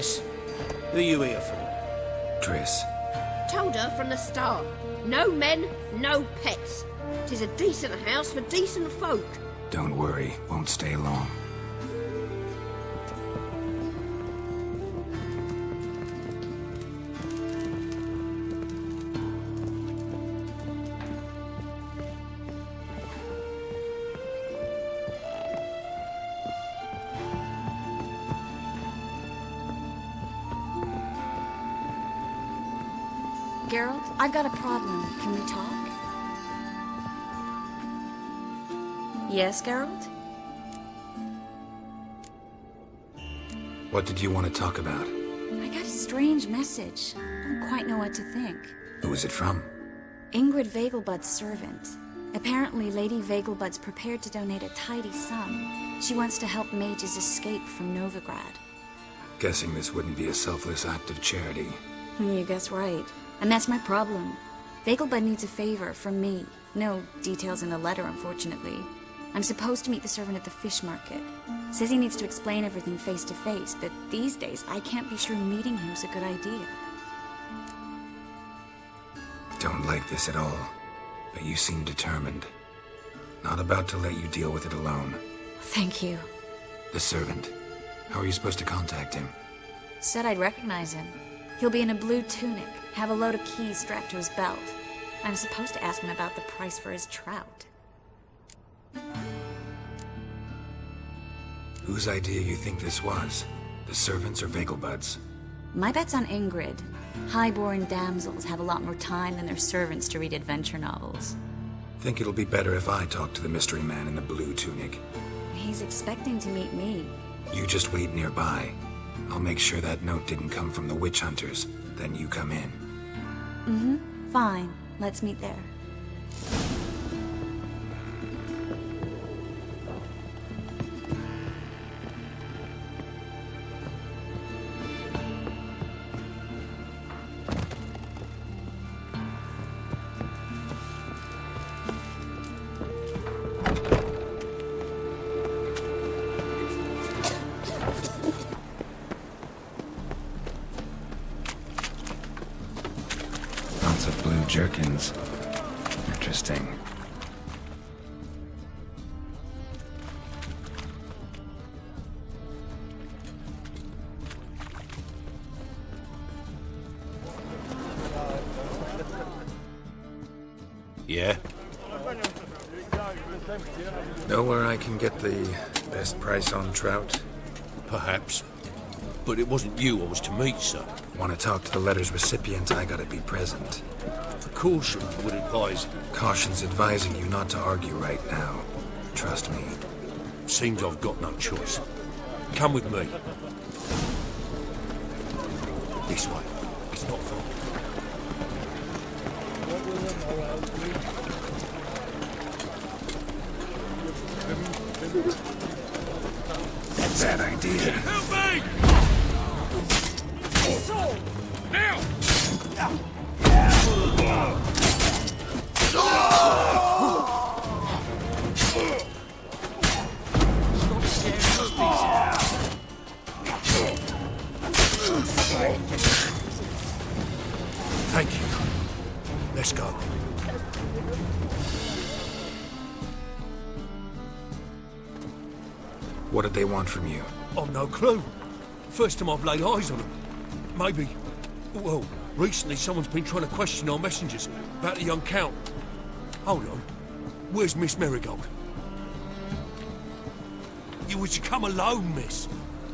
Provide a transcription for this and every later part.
Yes? Who are you here for? Triss. Told her from the start. No men, no pets. 'Tis a decent house for decent folk. Don't worry, won't stay long. Geralt, I've got a problem. Can we talk? Yes, Geralt? What did you want to talk about? I got a strange message. I don't quite know what to think. Who is it from? Ingrid Vegelbud's servant. Apparently, Lady Vegelbud's prepared to donate a tidy sum. She wants to help mages escape from Novigrad. Guessing this wouldn't be a selfless act of charity. You guess right. And that's my problem. Vegelbud needs a favor from me. No details in the letter, unfortunately. I'm supposed to meet the servant at the fish market. Says he needs to explain everything face to face, but these days I can't be sure meeting him's a good idea. Don't like this at all, but you seem determined. Not about to let you deal with it alone. Thank you. The servant. How are you supposed to contact him? Said I'd recognize him. He'll be in a blue tunic, have a load of keys strapped to his belt. I'm supposed to ask him about the price for his trout. Whose idea you think this was? The servants or Vegelbud's? My bet's on Ingrid. High-born damsels have a lot more time than their servants to read adventure novels. Think it'll be better if I talk to the mystery man in the blue tunic. He's expecting to meet me. You just wait nearby. I'll make sure that note didn't come from the witch hunters. Then you come in. Mm-hmm. Fine. Let's meet there. Lots of blue jerkins. Interesting. Yeah? Know where I can get the best price on trout? Perhaps. But it wasn't you I was to meet, sir. Want to talk to the letter's recipient, I gotta be present. For caution, I would advise... Caution's advising you not to argue right now. Trust me. Seems I've got no choice. Come with me. This way. It's not far. Bad idea. Help me! Now! Thank you. Let's go. What did they want from you? I've no clue. First time I've laid eyes on them. Maybe... Well, recently someone's been trying to question our messengers about the young Count. Hold on. Where's Miss Marigold? You was to come alone, miss.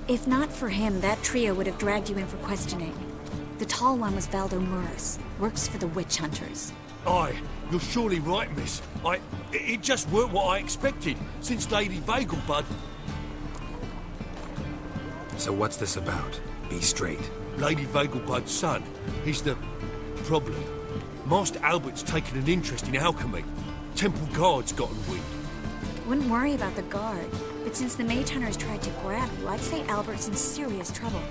If not for him, that trio would have dragged you in for questioning. The tall one was Valdo Murris. Works for the witch hunters. Aye, you're surely right, miss. It just weren't what I expected, since Lady Vegelbud... So what's this about? Be straight. Lady Vegelbud's son, he's the... problem. Master Albert's taken an interest in alchemy. Temple guards gotten wind. Wouldn't worry about the guard, but since the mage hunters tried to grab you, I'd say Albert's in serious trouble.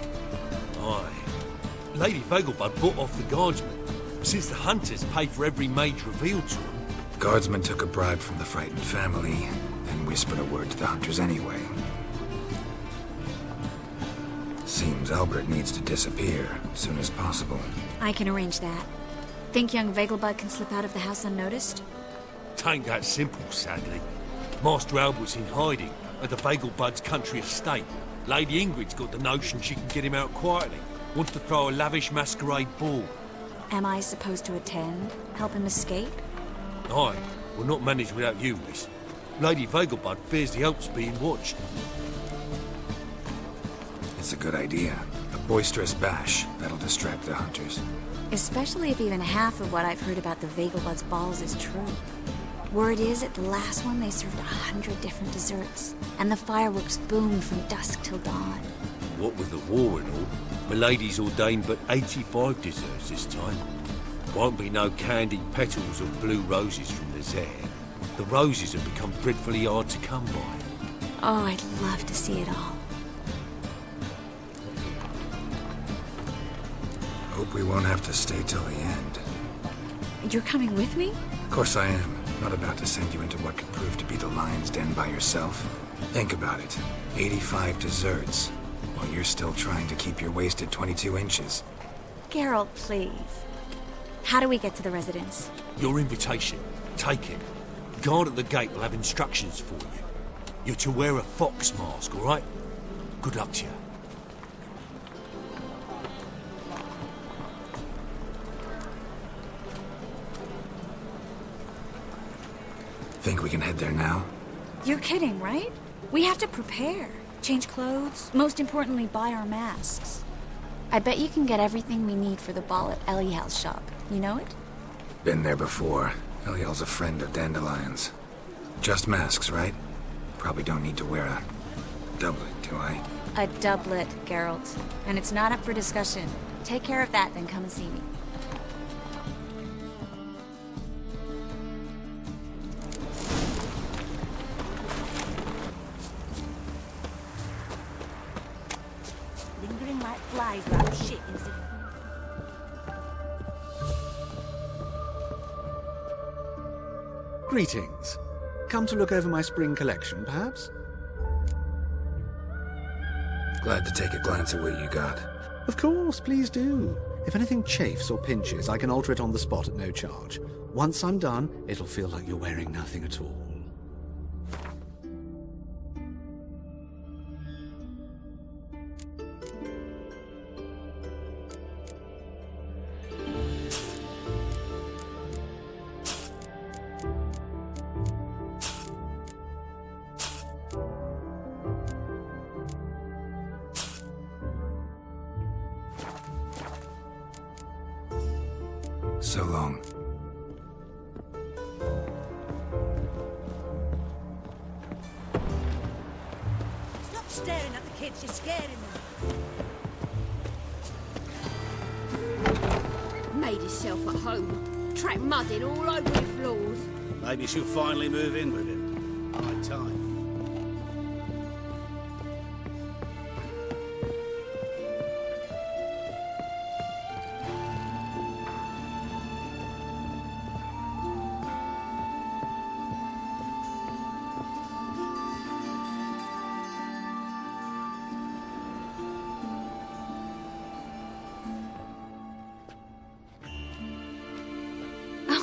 Aye. Lady Vegelbud bought off the guardsmen, since the hunters pay for every mage revealed to them. Guardsmen took a bribe from the frightened family, then whispered a word to the hunters anyway. Seems Albert needs to disappear as soon as possible. I can arrange that. Think young Vegelbud can slip out of the house unnoticed? Tain't that simple, sadly. Master Albert's in hiding at the Vegelbud's country estate. Lady Ingrid's got the notion she can get him out quietly. Wants to throw a lavish masquerade ball. Am I supposed to attend? Help him escape? Aye, will not manage without you, miss. Lady Vegelbud fears the Alps being watched. It's a good idea. A boisterous bash. That'll distract the hunters. Especially if even half of what I've heard about the Vegelbud's balls is true. Word is, at the last one they served 100 different desserts, and the fireworks boomed from dusk till dawn. What with the war and all, Milady's ordained but 85 desserts this time. Won't be no candied petals or blue roses from the Zaire. The roses have become dreadfully hard to come by. Oh, I'd love to see it all. Hope we won't have to stay till the end. You're coming with me? Of course I am. Not about to send you into what could prove to be the lion's den by yourself. Think about it. 85 desserts, while you're still trying to keep your waist at 22 inches. Geralt, please. How do we get to the residence? Your invitation. Take it. Guard at the gate will have instructions for you. You're to wear a fox mask, all right? Good luck to you. Think we can head there now? You're kidding, right? We have to prepare. Change clothes. Most importantly, buy our masks. I bet you can get everything we need for the ball at Eliel's shop. You know it? Been there before. Eliel's a friend of Dandelion's. Just masks, right? Probably don't need to wear a doublet, do I? A doublet, Geralt. And it's not up for discussion. Take care of that, then come and see me. Lingering like flies around shit instead. Greetings. Come to look over my spring collection, perhaps? Glad to take a glance at what you got. Of course, please do. If anything chafes or pinches, I can alter it on the spot at no charge. Once I'm done, it'll feel like you're wearing nothing at all. So long. Stop staring at the kids, you're scaring them. Made himself at home. Track mudding all over the floors. Maybe she'll finally move in with him. High time.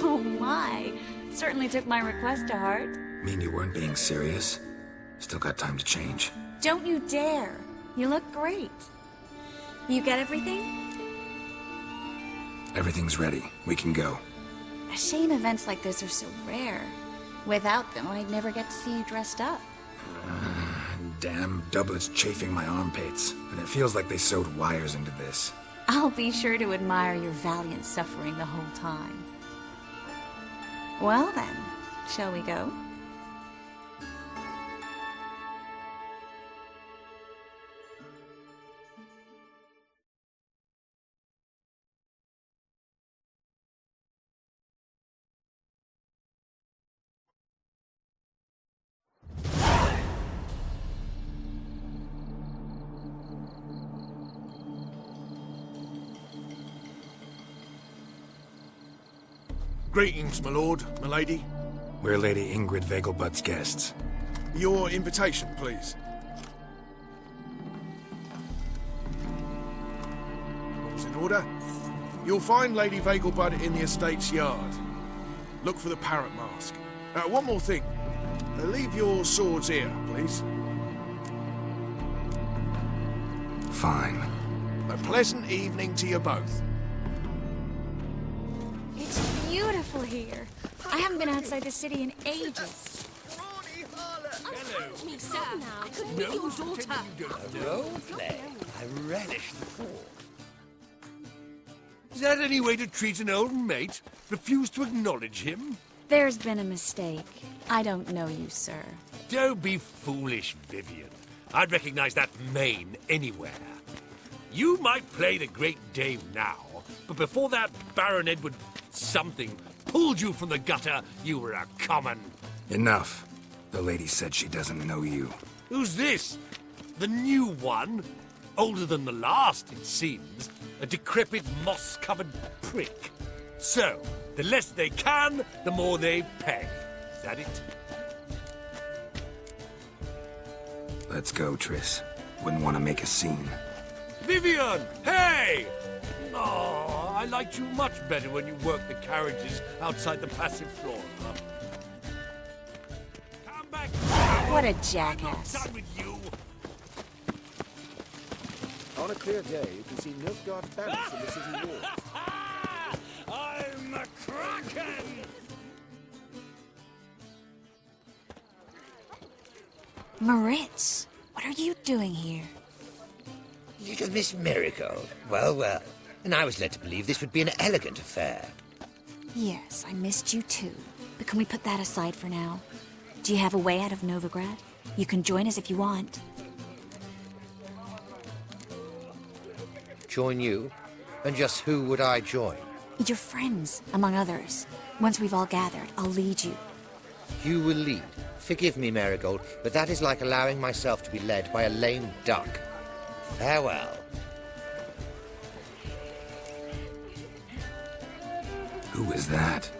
Oh my. Certainly took my request to heart. Mean you weren't being serious? Still got time to change. Don't you dare. You look great. You get everything? Everything's ready. We can go. A shame events like this are so rare. Without them, I'd never get to see you dressed up. Damn doublets chafing my armpits, and it feels like they sewed wires into this. I'll be sure to admire your valiant suffering the whole time. Well then, shall we go? Greetings, my lord, my lady. We're Lady Ingrid Vegelbud's guests. Your invitation, please. order. You'll find Lady Vegelbud in the estate's yard. Look for the parrot mask. One more thing. Leave your swords here, please. Fine. A pleasant evening to you both. It's beautiful here. I haven't been outside the city in ages. Me, sir. I couldn't be your daughter. Role play. I relish the thought. Is that any way to treat an old mate? Refuse to acknowledge him? There's been a mistake. I don't know you, sir. Don't be foolish, Vivian. I'd recognize that mane anywhere. You might play the Great Dame now, but before that Baron Edward something pulled you from the gutter, you were a common. Enough. The lady said she doesn't know you. Who's this? The new one? Older than the last, it seems. A decrepit, moss-covered prick. So, the less they can, the more they pay. Is that it? Let's go, Triss. Wouldn't want to make a scene. Vivian! Hey! Oh, I liked you much better when you worked the carriages outside the passive floor. Come back! What a I'm not jackass. done with you! On a clear day, you can see Nilfgaard's banners from the city walls. I'm a kraken! Moritz, what are you doing here? Little Miss Marigold. Well, well. And I was led to believe this would be an elegant affair. Yes, I missed you too. But can we put that aside for now? Do you have a way out of Novigrad? You can join us if you want. Join you? And just who would I join? Your friends, among others. Once we've all gathered, I'll lead you. You will lead. Forgive me, Marigold, but that is like allowing myself to be led by a lame duck. Farewell. Who is that?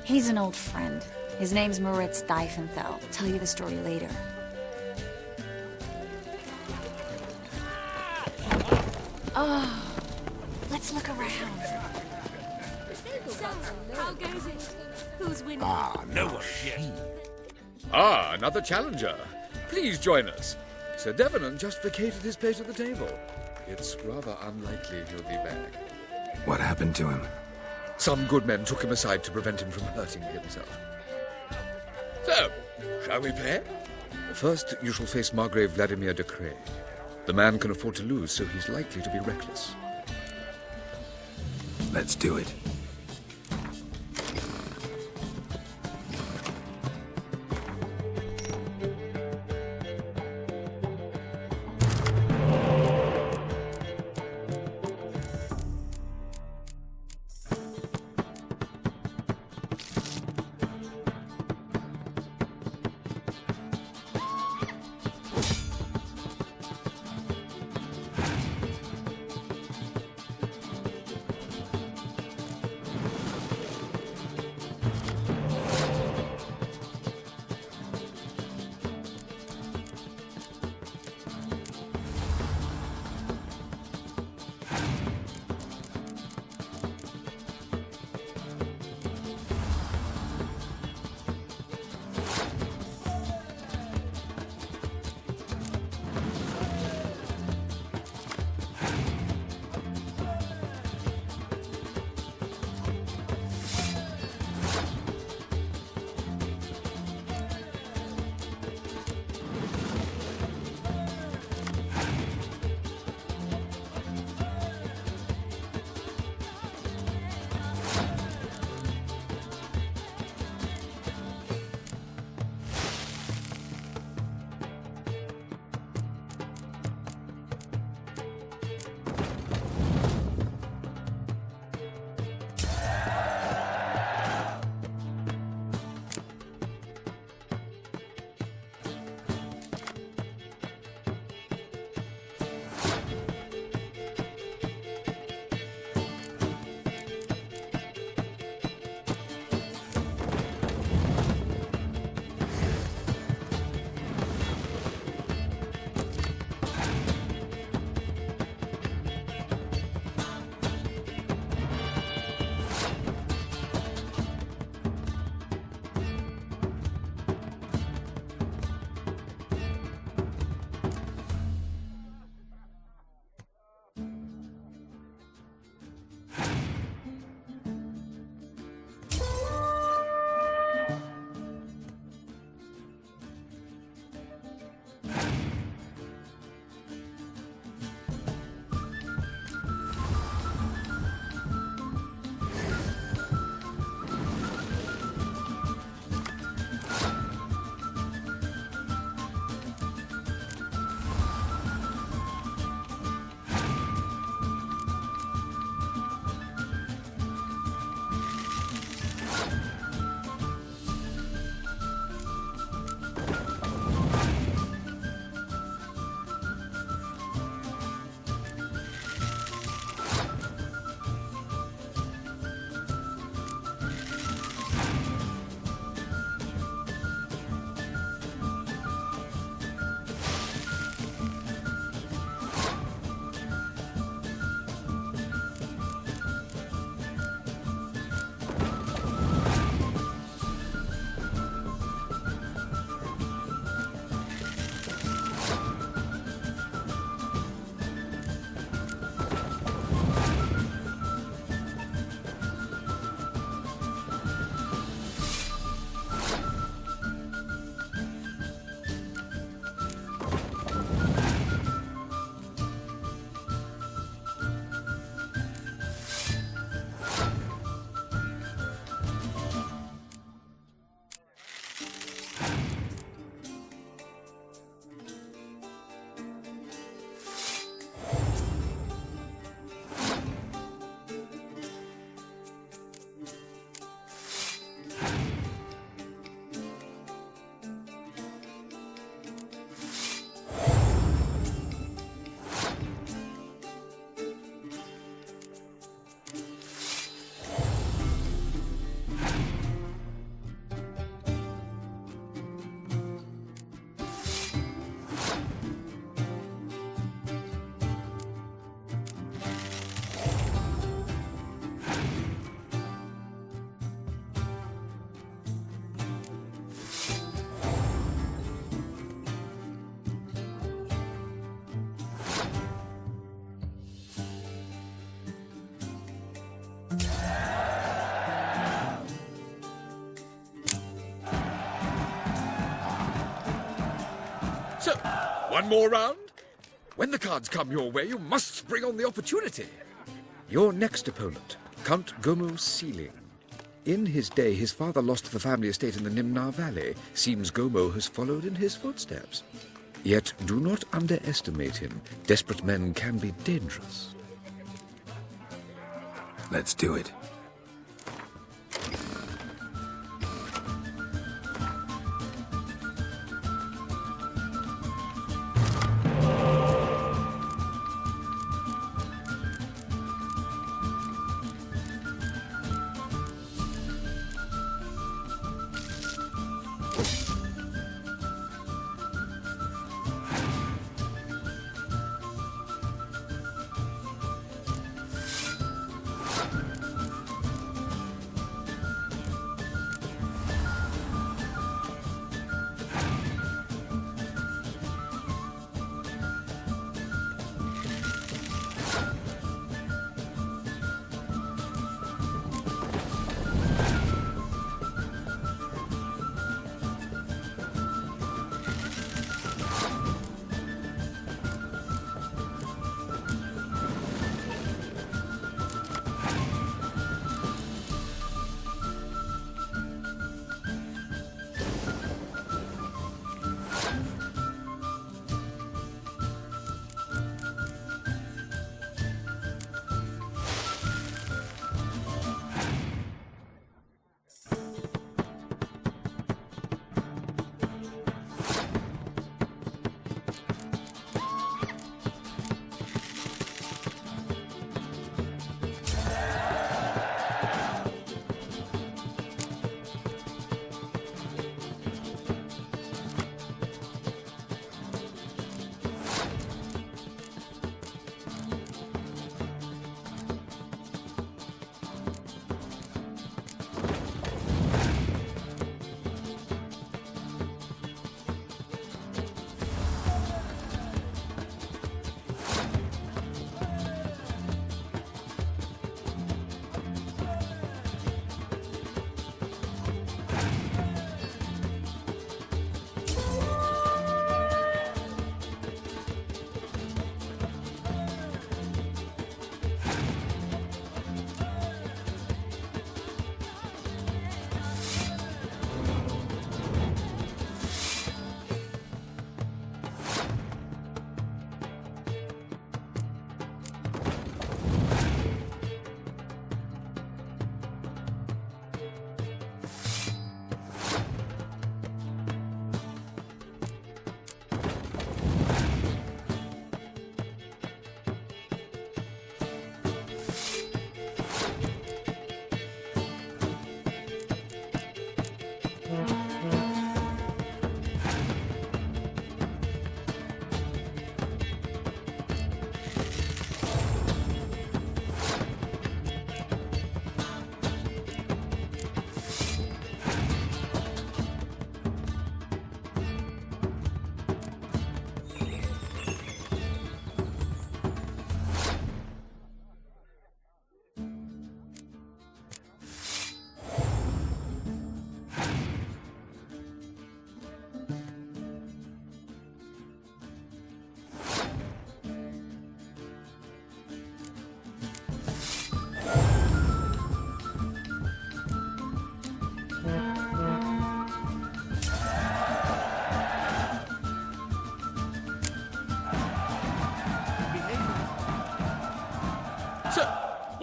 He's an old friend. His name's Moritz Diefenthal. Tell you the story later. Oh, let's look around. So, how goes it? Who's winning? No one yet. Ah, another challenger. Please join us. Sir Devenant just vacated his place at the table. It's rather unlikely he'll be back. What happened to him? Some good men took him aside to prevent him from hurting himself. So, shall we play? First, you shall face Margrave Vladimir de Cray. The man can afford to lose, so he's likely to be reckless. Let's do it. So, one more round? When the cards come your way, you must spring on the opportunity. Your next opponent, Count Gomo Sealing. In his day, his father lost the family estate in the Nimnar Valley. Seems Gomo has followed in his footsteps. Yet do not underestimate him. Desperate men can be dangerous. Let's do it.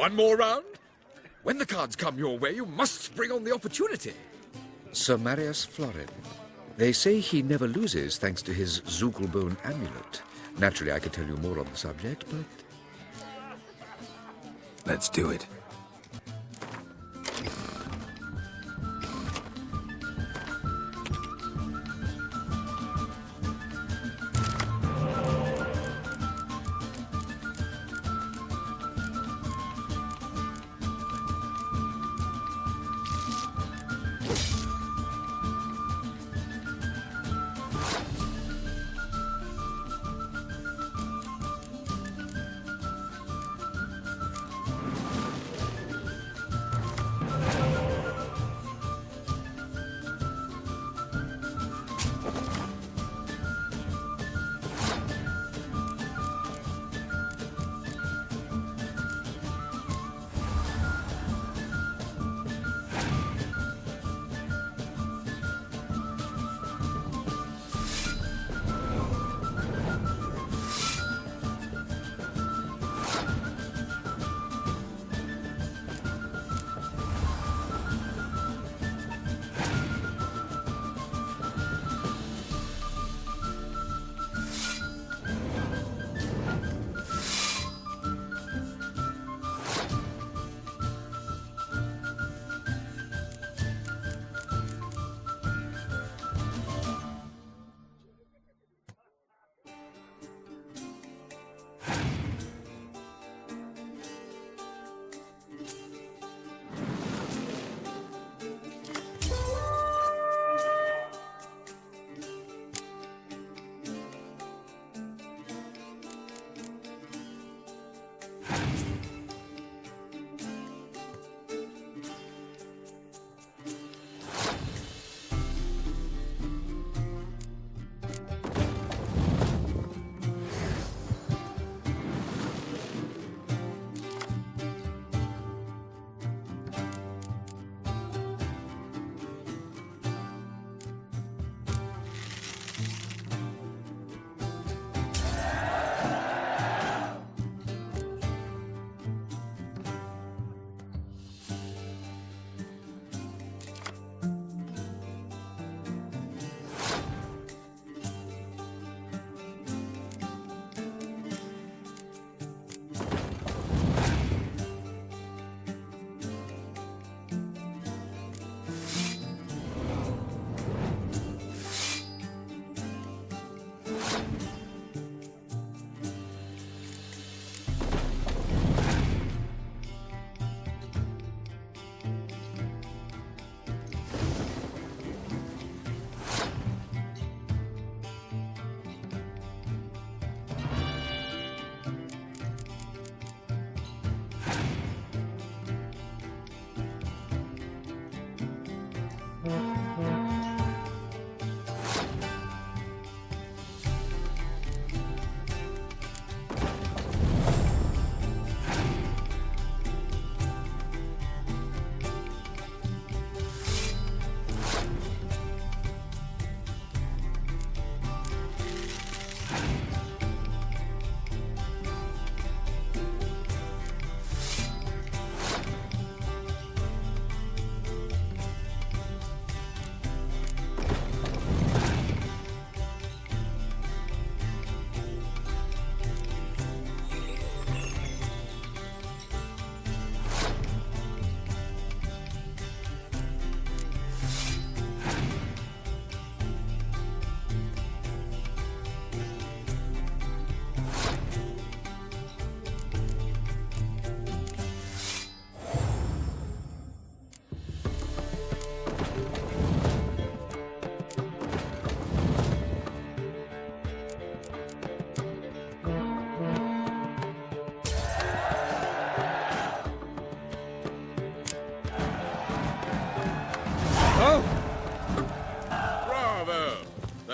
One more round? When the cards come your way, you must spring on the opportunity. Sir Marius Florin. They say he never loses thanks to his Zugelbone amulet. Naturally, I could tell you more on the subject, but... Let's do it.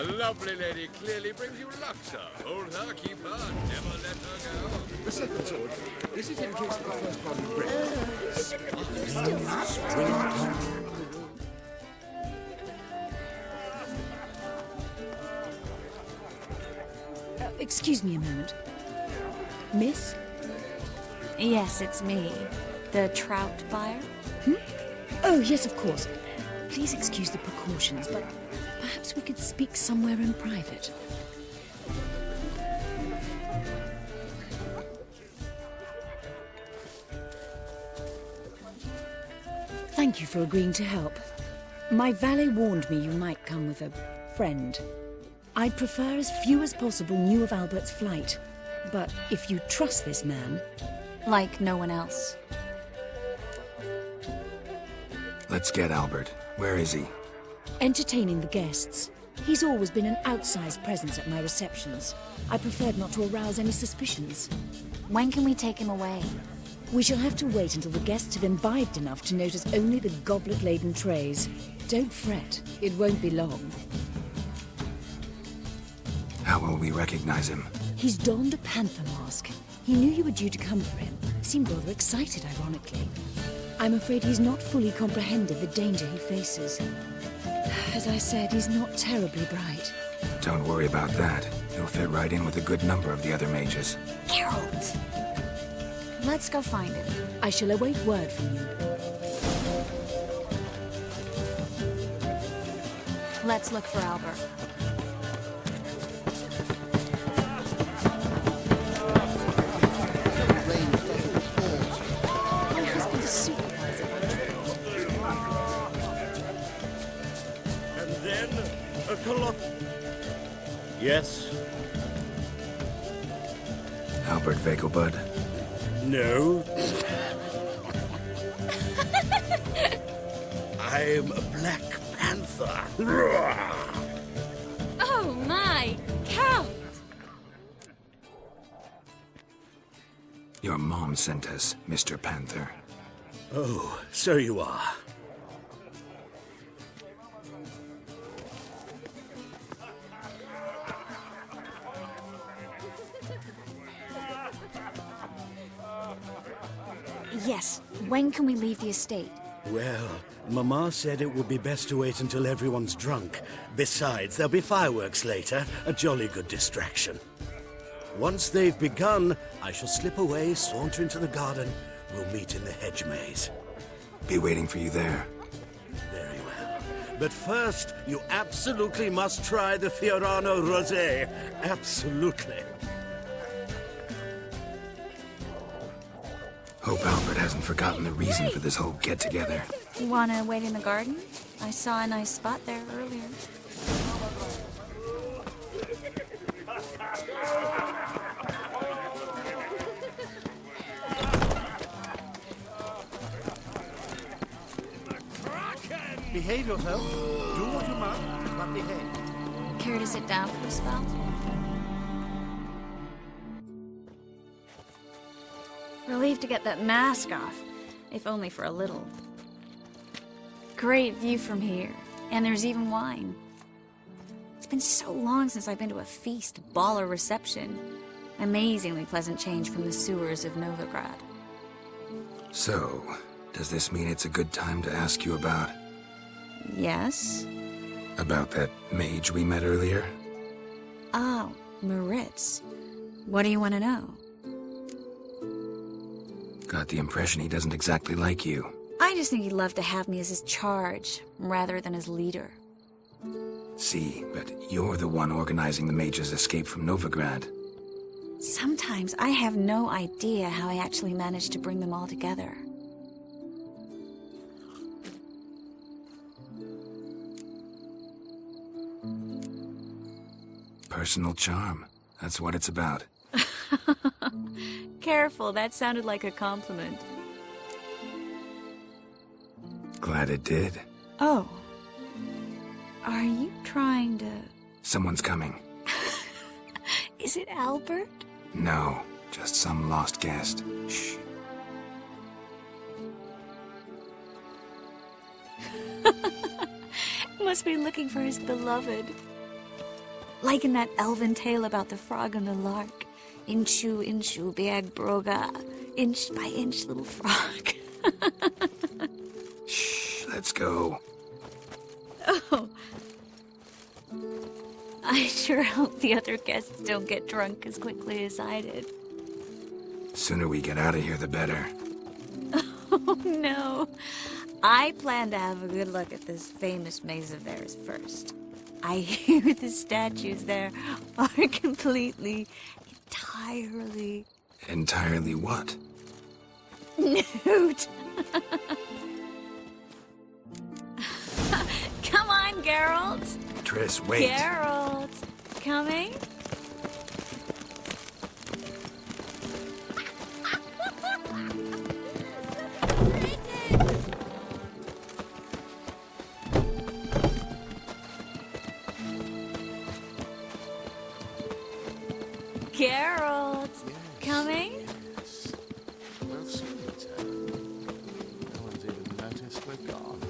The lovely lady clearly brings you luck, sir. Hold her, keep her, never let her go. The second sword. Is it in case of the first body breaks? Excuse me a moment. Miss? Yes, it's me. The trout buyer? Oh, yes, of course. Please excuse the precautions, but perhaps we could speak somewhere in private. Thank you for agreeing to help. My valet warned me you might come with a friend. I'd prefer as few as possible knew of Albert's flight. But if you trust this man... Like no one else. Let's get Albert. Where is he? Entertaining the guests. He's always been an outsized presence at my receptions. I preferred not to arouse any suspicions. When can we take him away? We shall have to wait until the guests have imbibed enough to notice only the goblet-laden trays. Don't fret. It won't be long. How will we recognize him? He's donned a panther mask. He knew you were due to come for him. Seemed rather excited, ironically. I'm afraid he's not fully comprehended the danger he faces. As I said, he's not terribly bright. Don't worry about that. He'll fit right in with a good number of the other mages. Geralt! Let's go find him. I shall await word from you. Let's look for Albert. Yes? Albert Vegelbud? No. I'm a Black Panther. Oh my, Count! Your mom sent us, Mr. Panther. Oh, so you are. Yes. When can we leave the estate? Well, Mama said it would be best to wait until everyone's drunk. Besides, there'll be fireworks later, a jolly good distraction. Once they've begun, I shall slip away, saunter into the garden. We'll meet in the hedge maze. Be waiting for you there. Very well. But first, you absolutely must try the Fiorano Rosé. Absolutely. Hope Albert hasn't forgotten the reason for this whole get-together. You wanna wait in the garden? I saw a nice spot there earlier. Behave yourself. Do what you must, but behave. Care to sit down for a spell? Relieved to get that mask off, if only for a little. Great view from here, and there's even wine. It's been so long since I've been to a feast, ball, or reception. Amazingly pleasant change from the sewers of Novigrad. So, does this mean it's a good time to ask you about... Yes? About that mage we met earlier? Oh, Moritz. What do you want to know? Got the impression he doesn't exactly like you. I just think he'd love to have me as his charge, rather than his leader. See, but you're the one organizing the mage's escape from Novigrad. Sometimes I have no idea how I actually managed to bring them all together. Personal charm. That's what it's about. Careful, that sounded like a compliment. Glad it did. Oh. Are you trying to... Someone's coming. Is it Albert? No, just some lost guest. Shh. Must be looking for his beloved. Like in that elven tale about the frog and the lark. Inchu, inchu, biag broga. Inch by inch, little frog. Shh, let's go. Oh. I sure hope the other guests don't get drunk as quickly as I did. Sooner we get out of here, the better. Oh, no. I plan to have a good look at this famous maze of theirs first. I hear the statues there are completely, entirely... Entirely what? Nude. Come on, Geralt. Triss, wait. Geralt. Coming? Geralt. Coming? We'll soon return. No one's even noticed we're gone.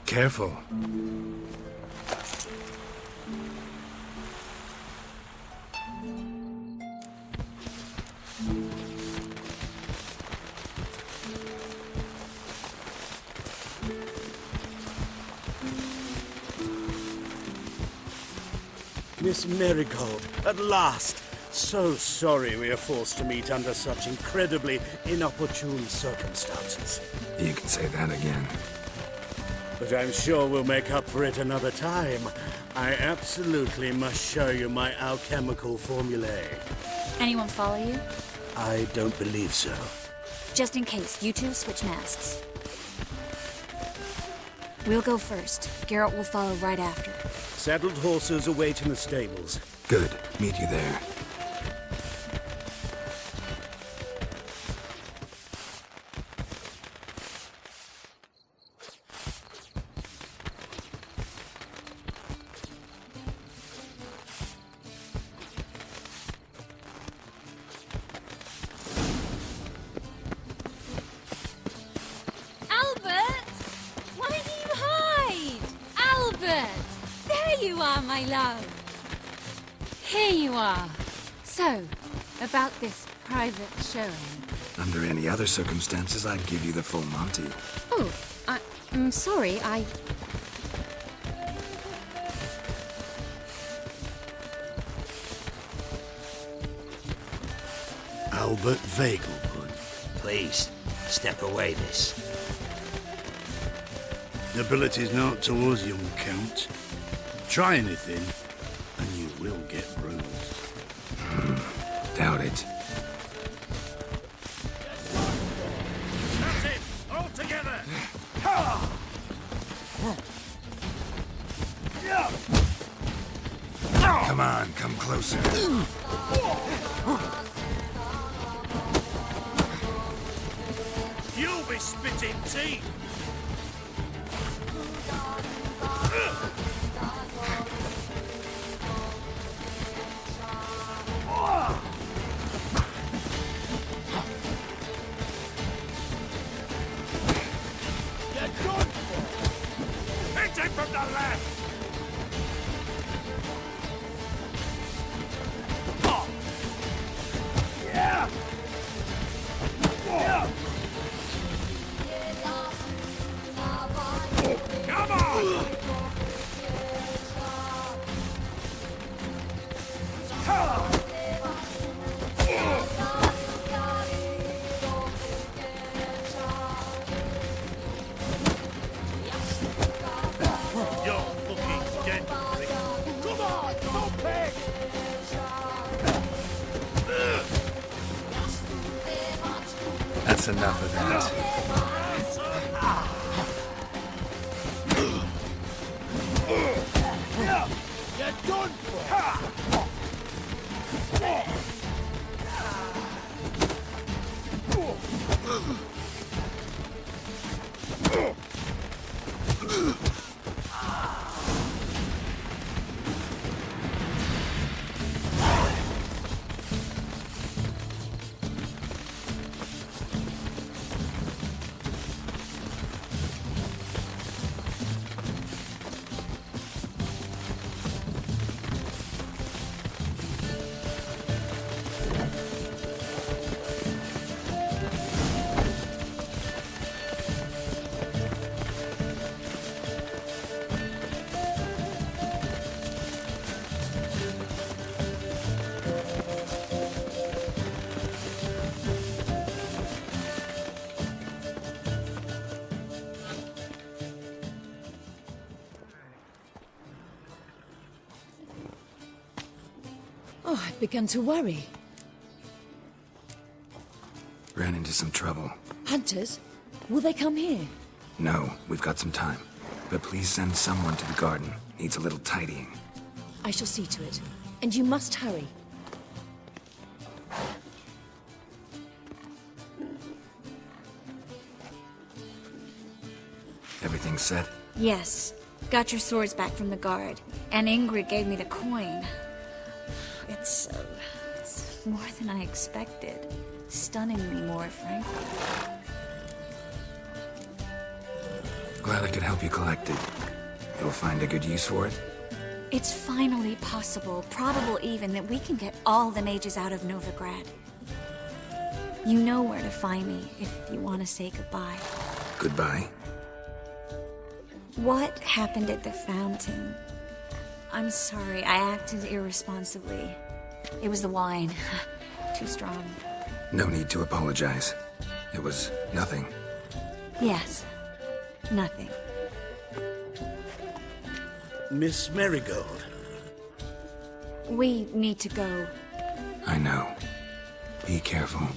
Careful. Miss Marigold, at last! So sorry we are forced to meet under such incredibly inopportune circumstances. You can say that again. But I'm sure we'll make up for it another time. I absolutely must show you my alchemical formulae. Anyone follow you? I don't believe so. Just in case, you two switch masks. We'll go first. Geralt will follow right after. Saddled horses await in the stables. Good. Meet you there. My love. Here you are. So, about this private showing. Under any other circumstances, I'd give you the full Monty. Oh, I'm sorry, Albert Vegelbud. Please, step away, miss. Nobility's not towards young Count. Try anything, and you will get bruised. Doubt it. That's it! All together! Come on, come closer. You'll be spitting teeth! From the left! Oh. Yeah! Yeah! Come on! That's enough of that. You're done for! Oh, I've begun to worry. Ran into some trouble. Hunters? Will they come here? No, we've got some time. But please send someone to the garden. Needs a little tidying. I shall see to it. And you must hurry. Everything set? Yes. Got your swords back from the guard. And Ingrid gave me the coin. It's more than I expected. Stunningly more, frankly. Glad I could help you collect it. You'll find a good use for it? It's finally possible, probable even, that we can get all the mages out of Novigrad. You know where to find me if you want to say goodbye. Goodbye? What happened at the fountain? I'm sorry, I acted irresponsibly. It was the wine. Too strong. No need to apologize. It was nothing. Yes. Nothing. Miss Marigold. We need to go. I know. Be careful.